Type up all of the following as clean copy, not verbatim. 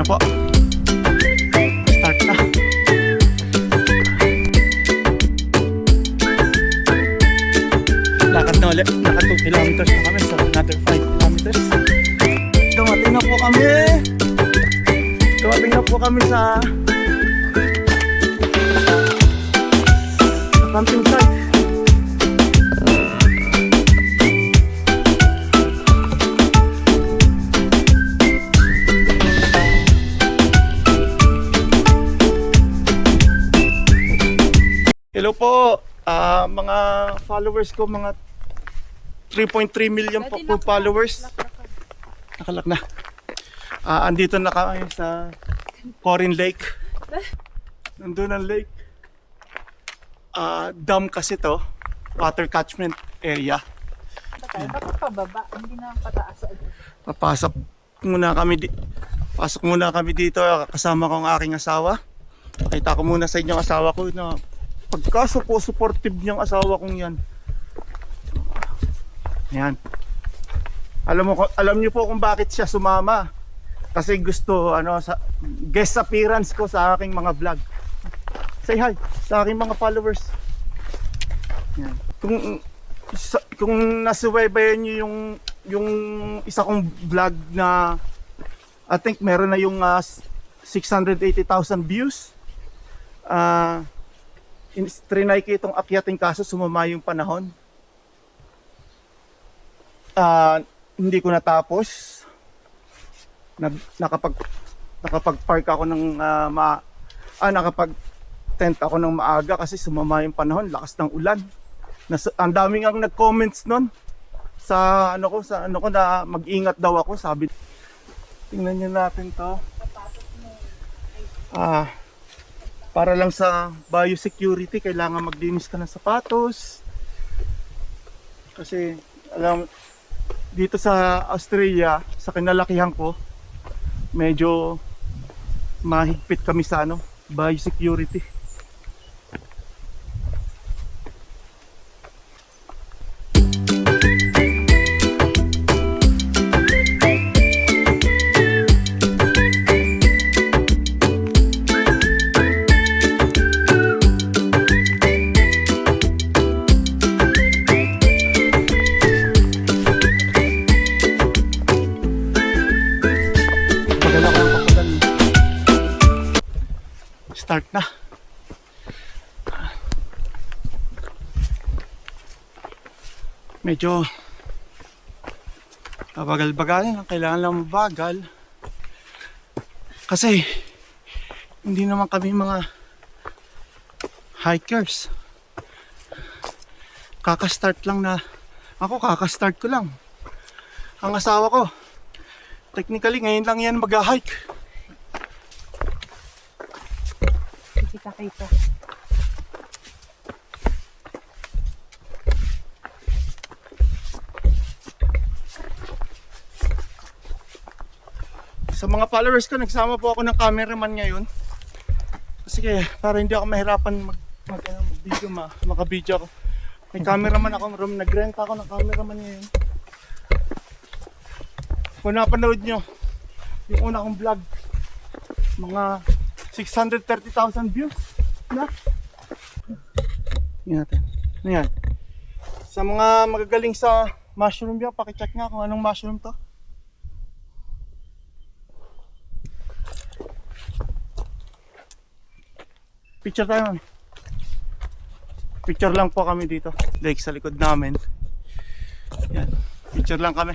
na po. Start na. Lakad na ulit. Naka 2 kilometers na kami. So another 5 kilometers. Dumating na po kami. Dumating na po kami sa camping site. Hello po, mga followers ko, mga 3.3 million po followers. Nakalak na. Andito na kami sa Corin Lake. Nandun ang lake. Dam kasi to, water catchment area. Bakit pababa? Hindi na pataas. Pasok muna kami dito kasama ko ang aking asawa. Pakita ko muna sa inyo ang asawa ko na pagka-supportive niyang asawa kong yan. Yan. Alam niyo po kung bakit siya sumama. Kasi gusto sa guest appearance ko sa aking mga vlog. Say hi sa aking mga followers. Yan. Kung nasubaybayan niyo yung isa kong vlog na I think meron na yung 680,000 views. Trinay ko itong akyating kaso sumama yung panahon. Hindi ko natapos. Nakapag-park ako ng nakapag-tent ako ng maaga kasi sumama yung panahon, lakas ng ulan. Ang daming ang nag-comments nun sa ano ko na mag-ingat daw ako, sabi. Tingnan niyo natin 'to. Para lang sa biosecurity, kailangan maglinis ka ng sapatos. Kasi alam, dito sa Australia, sa kinalakihan ko, medyo mahigpit kami sa biosecurity. Start na. Medyo bagal-bagal, kailangan lang mabagal. Kasi hindi naman kami mga hikers. Kakastart lang na ako, kakastart ko lang. Ang asawa ko, technically ngayon lang yan mag-hike. Kita. Sa mga followers ko, nagsama po ako ng cameraman ngayon. Kasi para hindi ako mahirapan mag-video, maka-video ako. May cameraman ako, nag-rent ako ng cameraman ngayon. Kung napanood nyo yung una kong vlog, mga 630,000 views na. Tingnan natin. Ano yan? Sa mga magagaling sa mushroom yan, pakicheck nga kung anong mushroom to. Picture tayo. Picture lang po kami dito. Like sa likod namin. Yan. Picture lang kami.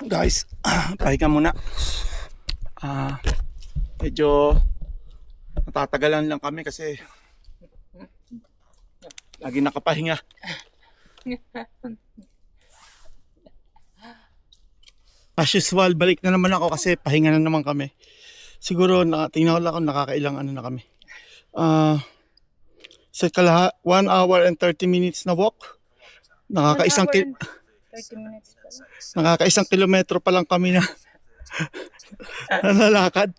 Guys, pahinga muna. Medyo natatagalan lang kami kasi lagi nakapahinga. As usual, balik na naman ako kasi pahinga na naman kami. Siguro tingnan ko lang kung nakakailang na kami. Sa 1 hour and 30 minutes na walk. Nakakaisang 30 minutes pa lang. Nakakaisang kilometro pa lang kami na nalalakad.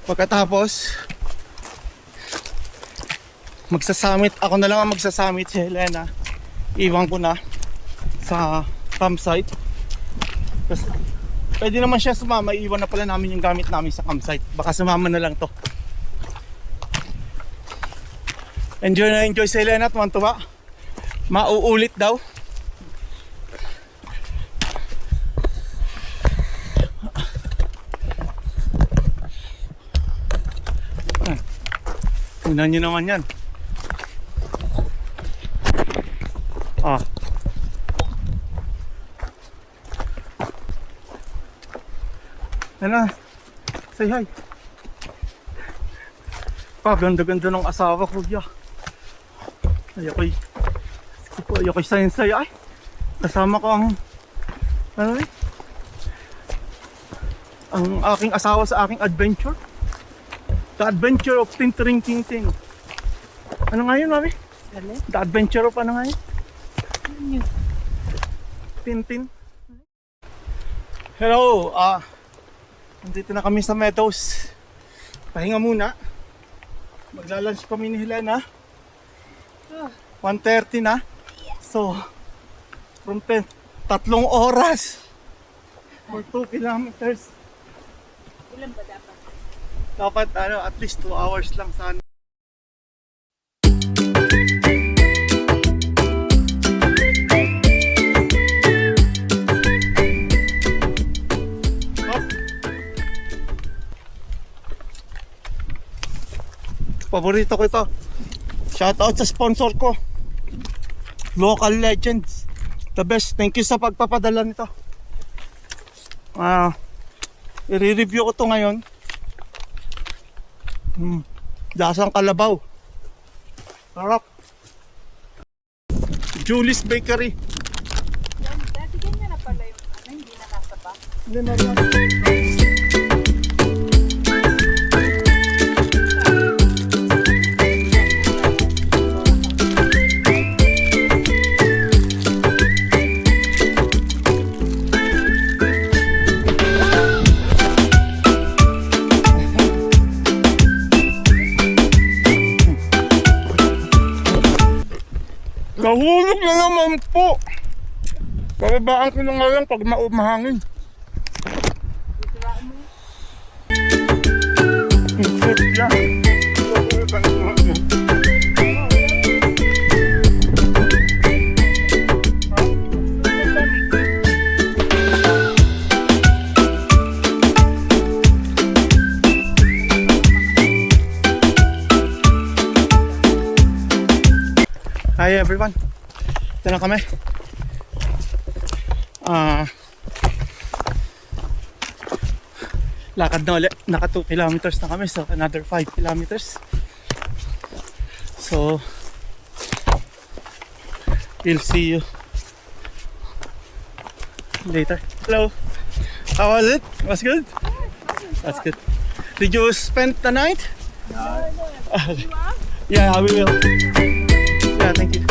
Pagkatapos magsasamit, ako na lang ang magsasamit, si Helena iwan ko na sa campsite. Tapos, pwede naman siya sumama. Iwan na pala namin yung gamit namin sa campsite. Baka sumama na lang to. Enjoy na enjoy si Helena at tuwa. Mauulit daw. Tingnan nyo naman yan. Ah. Ano? Say hi. Pa, ganda-ganda ng asawa ko, ya. Ayoko'y sayang-say. Ay, kasama ko ang ano eh? Ang aking asawa sa aking adventure. The Adventure of Tintin Tintin. Ano nga yun, mami? Galit? The Adventure of ano nga yun? Ano yun? Tintin. Hello, nandito na kami sa Meadows. Pahinga muna. Magla-lunch kami ni Helena. 1:30 na. So, from 10, 3 oras for 2 kilometers. Ilan ba dapat? Dapat at least 2 hours lang sana. Paborito ko ito. Shoutout sa sponsor ko. Local Legends. The best. Thank you sa pagpapadala nito. I-review ko to ngayon. Lasang kalabaw. Sarap. Julie's Bakery. Yan, dati ganyan na pala yung hindi na nasa pa. Hindi na. Nahulog na naman po. Bababaan ko na nga lang pag mahangin. Isuraan mo yun. Shoot yan. Hi everyone. Ito na kami. Lakad na ulit. Naka 2 kilometers na kami. So another 5 kilometers. So we'll see you later. Hello. How was it? Was good? That's good. Did you spend the night? Yeah, we will. Yeah, thank you.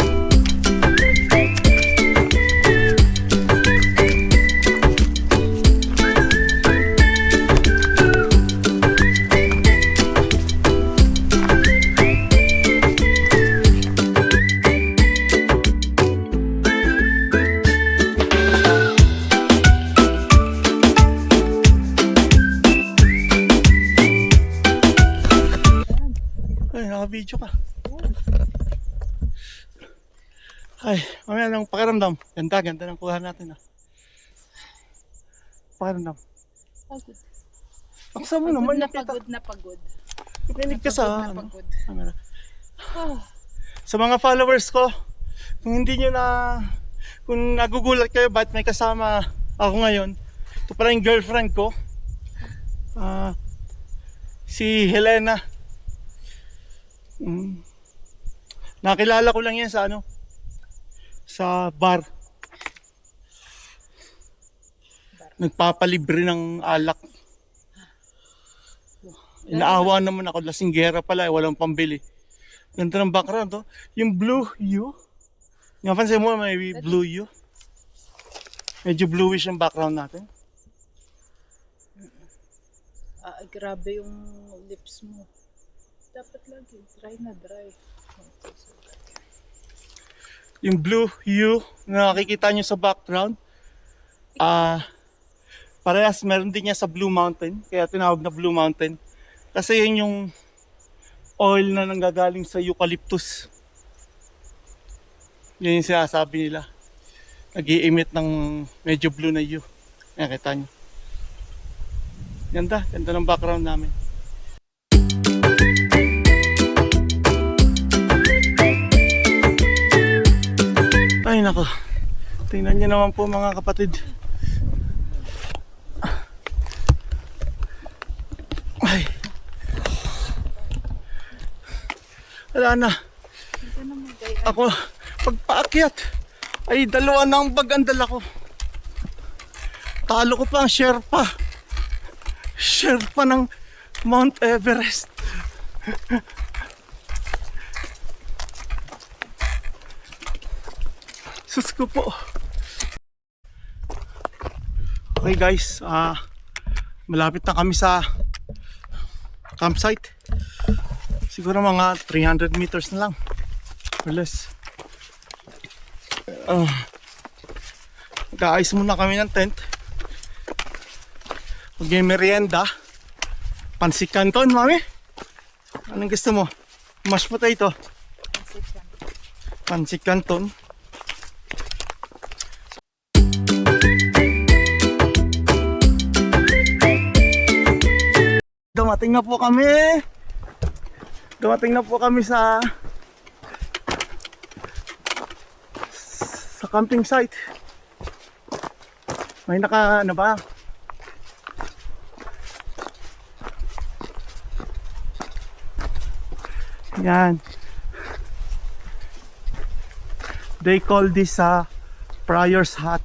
Ay, naka-video ka. Ay, mamaya lang pakiramdam. Ganda ng kuha natin Pakiramdam. Pagod. Paksa mo naman. Pagod na pagod. Kinig ka sa Pagod. camera. Sa mga followers ko, kung hindi nyo kung nagugulat kayo ba't may kasama ako ngayon, ito pala yung girlfriend ko. Si Helena. Nakilala ko lang yan sa bar. Nagpapalibre ng alak. Inaawa naman ako, lasinggera pala, walang pambili. Ganda ng background Yung blue hue. Napansin mo may blue hue. Medyo bluish ang background natin. Grabe yung lips mo. Dapat lagi dry na dry. Yung blue hue na nakikita nyo sa background, Parehas, meron din niya sa Blue Mountain. Kaya tinawag na Blue Mountain. Kasi yun yung oil na nanggagaling sa eucalyptus. Yun yung sinasabi nila. Nag-i-emit ng medyo blue na hue. Ayan, kita nyo. Ganda, ganda ng background namin. Ay nako. Tingnan nyo naman po mga kapatid. Ay. Wala na. Ako, pagpaakyat ay dalawa na ang bag ang dala ko. Talo ko pa ang Sherpa. Sherpa ng Mount Everest. Sus ko po. Okay guys, malapit na kami sa campsite. Siguro mga 300 meters na lang or less. Mag-aayos muna kami ng tent. Mag-merienda. Pancit Canton, mami. Anong gusto mo? Mashed potato. Pancit Canton. Dumating na po kami. Dumating na po kami sa camping site. May ano ba? Yan. They call this Prior's Hut.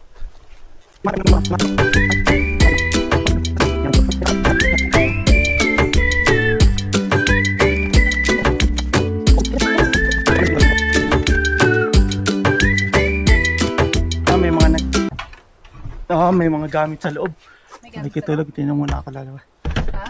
May mga gamit sa loob. Hindi kitulog, tinong muna ako lalawa. Ha?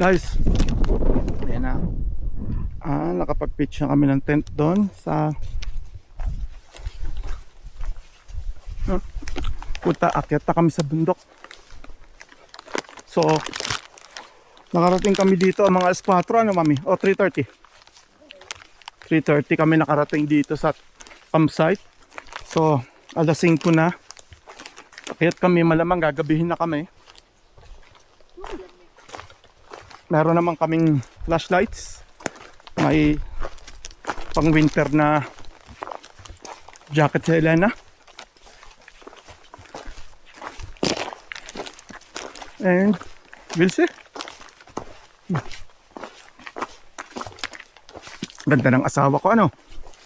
Guys, ayan na. Nakapag-pitch na kami ng tent doon sa puta, akyat na kami sa bundok. So, nakarating kami dito mga alas 4, ano mami? O 3:30. 3:30 kami nakarating dito sa campsite. So, alas 5 na. Akyat kami, malamang gagabihin na kami. Meron naman kaming flashlights. May pang winter na jacket sa Elena. And we'll see. Ganda ng asawa ko, ano?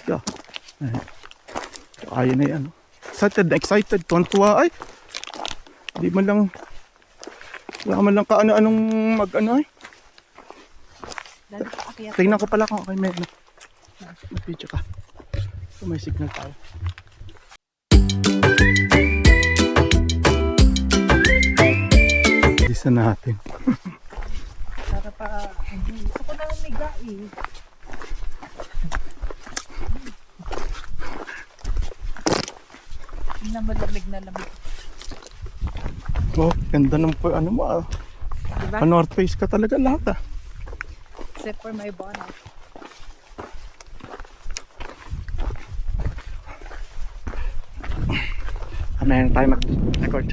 Yeah. Ayun na yan. Excited, tontuwa. Ay, di man lang, wala man lang kaano-anong mag-ano ay. Tingnan ko pala kung okay may video ka. So may signal tayo. Isa natin. Para pa, gusto ko na umiga eh. Hindi na malamig na lamig. Oh, ganda ng ano mo ah. Diba? North Face ka talaga lahat ah. Except for my bonnet. Ano tayo mag-record.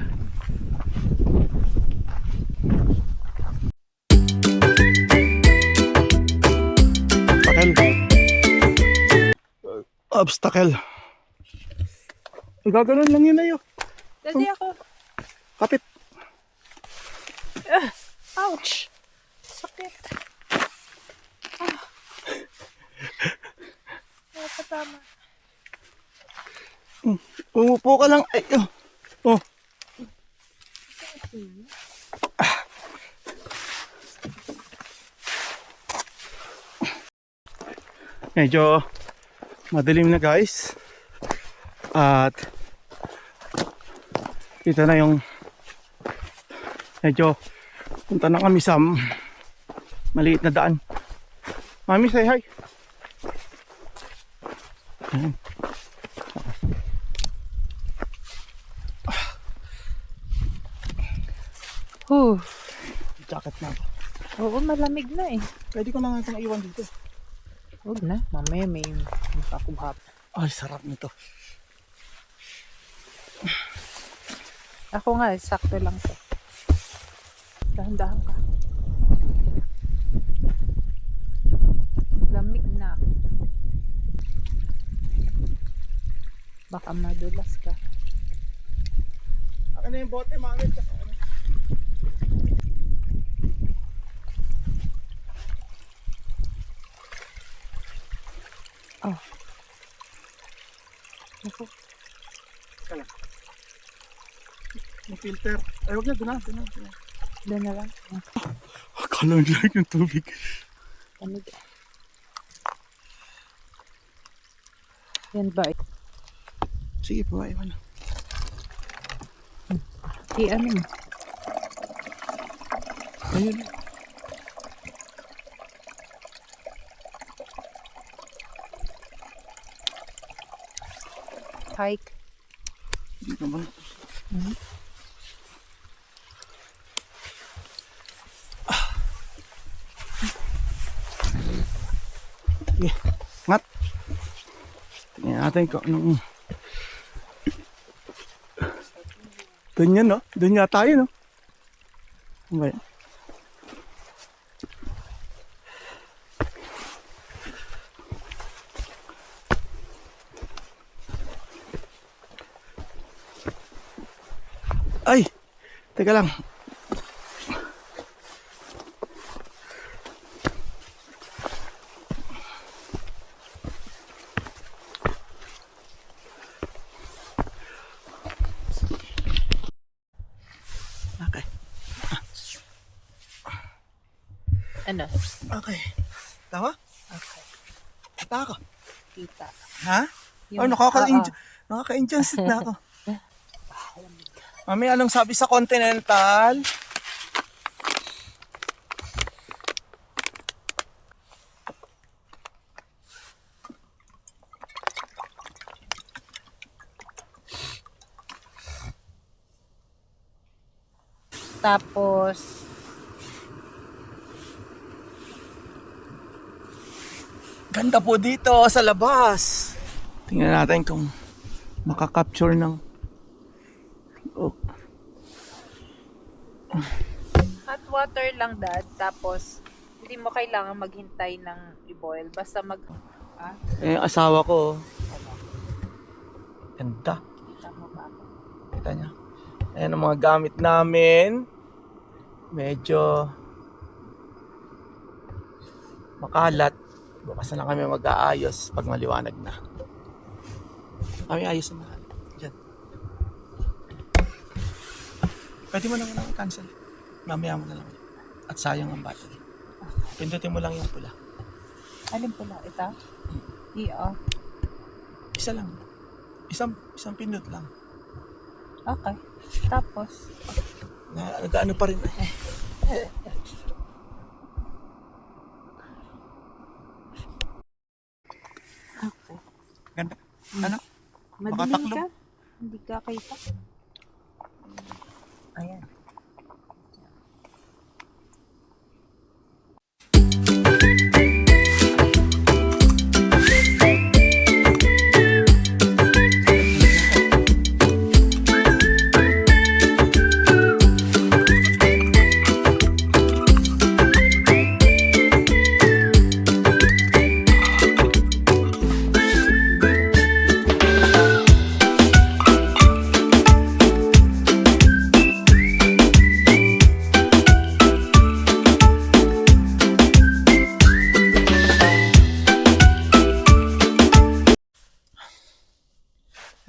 Obstacle. Gaganon lang yun na yun. Dali ako. Kapit. Ouch! Sakit. Tama. Umupo ka lang. Ay, oh. Medyo madilim na guys. At ito na yung medyo punta na kami sa maliit na daan. Mami, say hi. Ayan. Jacket na ako. Oo, malamig na eh. Pwede ko na nga itong iwan dito. Huwag na. Mamaya may makakubhap. Ay, sarap nito. Ako nga, sakto lang to. Dahan-dahan ka. Lamig na. Baka madulas ka. Akin na yung bote, mami. Oh. Ako. Kala. Yung filter. Ay, huwag na, doon na. Doon na lang. Akala nyo lang yung tubig. Lamig. Yan ba? Sige po, iwan na. Ano mo? Ayun. Hike. Hindi naman. Sige, ngat. Tingnan natin kung anong... Doon yan, no? Doon nga tayo, no? Ano ba yan? Ay! Teka lang. Okay. Ano? Okay. Tawa? Okay. Ata ako. Kita. Ha? Oh, nakaka-enjoy sit na ako. Mami, anong sabi sa Continental? Tapos, Ganda po dito sa labas. Tingnan natin kung makakapture ng hot water lang, Dad. Tapos, hindi mo kailangan maghintay ng i-boil. Basta Eh, asawa ko. Ganda. Kita mo ba ako? Kita niya. Ayan ang mga gamit namin. Medyo makalat. Bukas na lang kami mag-aayos pag maliwanag na. Kami ayos na. Diyan. Pwede mo naman i-cancel. Mamaya mo na lang. At sayang ang battery. Pindutin mo lang yung pula. Alin pala? Ito? Iyo. Isa lang. Isang pindot lang. Okay. Tapos, Nag-ano pa rin. okay. Ganda. Ano? Madilim Makataklob. ka? Hindi ka kita? Ayan.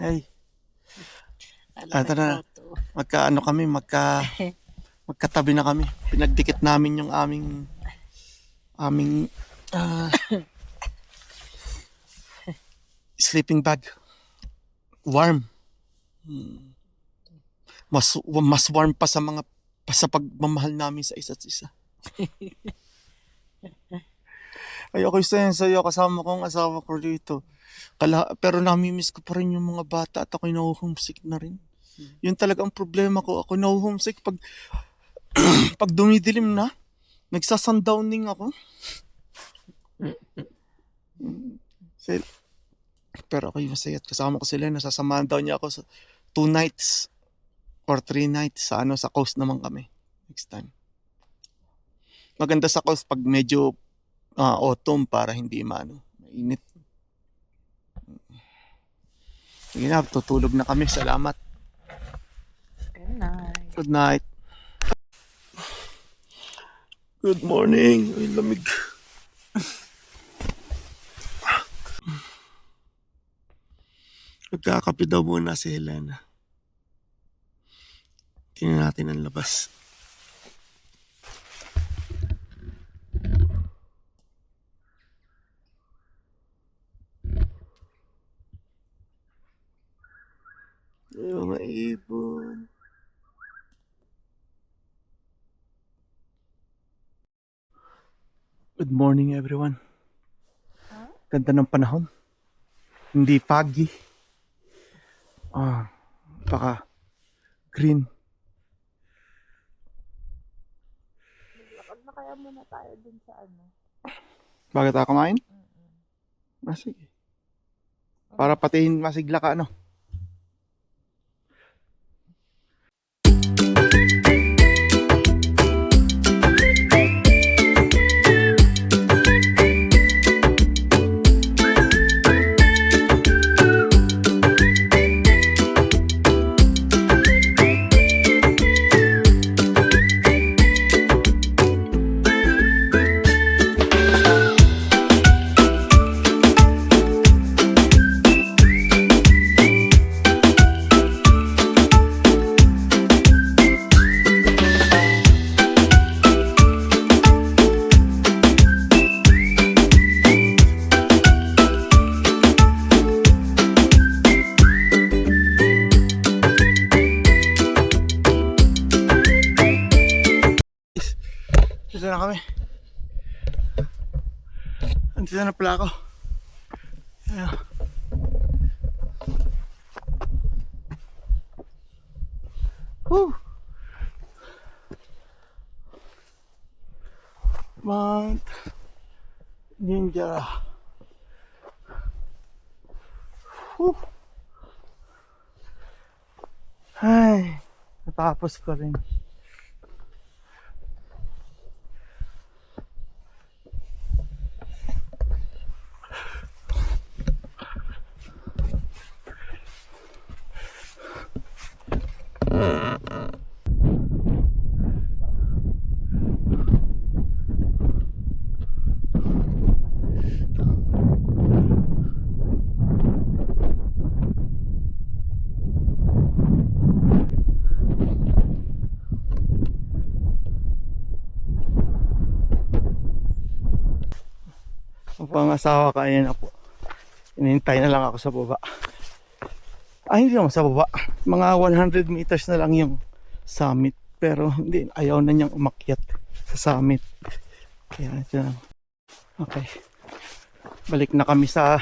Ay, Alam Ito na. photo. magkatabi na kami. Pinagdikit namin yung aming sleeping bag. Warm. Mas warm pa sa pagmamahal namin sa isa't isa. Ayoko sa'yo, kasama ko ang asawa ko dito. Pero namimiss ko pa rin yung mga bata at ako'y nahuhomesick na rin. Yun talaga ang problema ko. Ako nahuhomesick pag pag dumidilim na, nagsasundowning ako. Pero ako'y masaya at kasama ko sila. Nasasamahan daw niya ako sa 2 nights or 3 nights sa coast naman kami. Next time. Maganda sa coast pag medyo autumn para hindi mainit. Sige na, tutulog na kami. Salamat. Good night. Good night. Good morning. Ay, lamig. Nagkakape daw muna si Helena. Tingnan natin ang labas. Ay, mga ibon. Good morning, everyone. Ganda ng panahon. Hindi foggy. Baka green. Lakad na kaya muna tayo dun sa Bakit ako kumain? Sige. Para patihin masigla ka, ano? Dito na kami. Andito na pala ako. Ayan. Woo! Mount Ninjara. Woo! Ay, natapos ko rin. Ang pangasawa ka, ayan na po. Inintay na lang ako sa baba. Hindi naman sa baba. Mga 100 meters na lang yung summit. Pero hindi, ayaw na niyang umakyat sa summit. Kaya ito lang. Okay. Balik na kami sa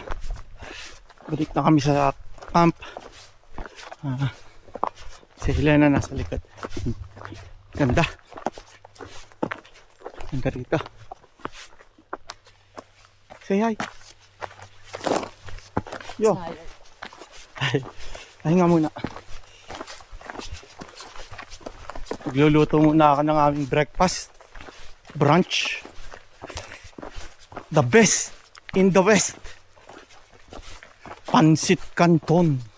camp. Si Helena nasa likod. Ganda. Ganda rito. Say hi. Yo. Ay nga muna. Magluluto muna ako ng aming breakfast. Brunch. The best in the West. Pansit Canton.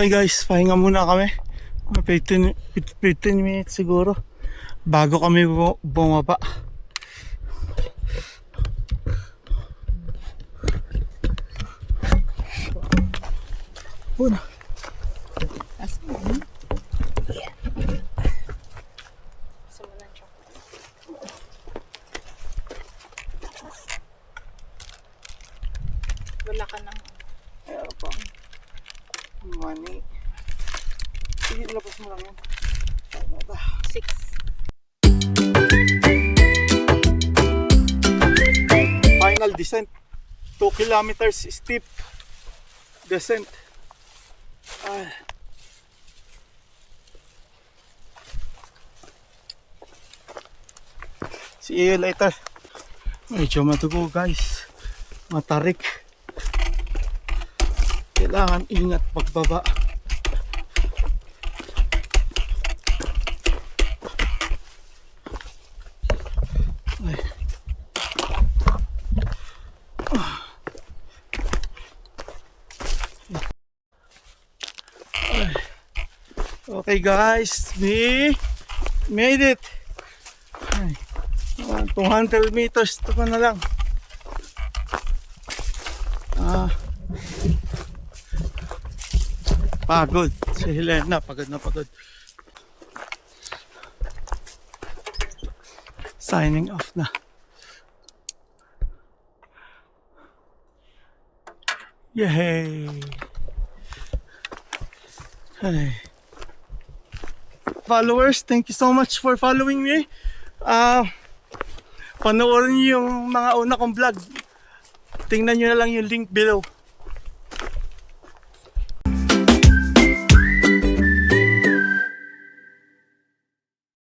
Okay guys, pahinga muna kami. Mga 15 minutes siguro bago kami bumaba. Una. Asa mo? Yeah. Gusto mo ng chocolate? Wala ka ng Meron pa. Money. Sige, labas mo lang yan. Ano ba? 6. Final descent. 2 kilometers steep descent. See you later. Medyo matugo guys. Matarik. Kailangan ingat pagbaba. Ay. Okay guys, we made it. Ay, 200 meters ito pa na lang. Pagod. Si Helena, pagod na pagod. Signing off na. Yay! Hey. Followers, thank you so much for following me. Panoorin niyo yung mga una kong vlog. Tingnan niyo na lang yung link below.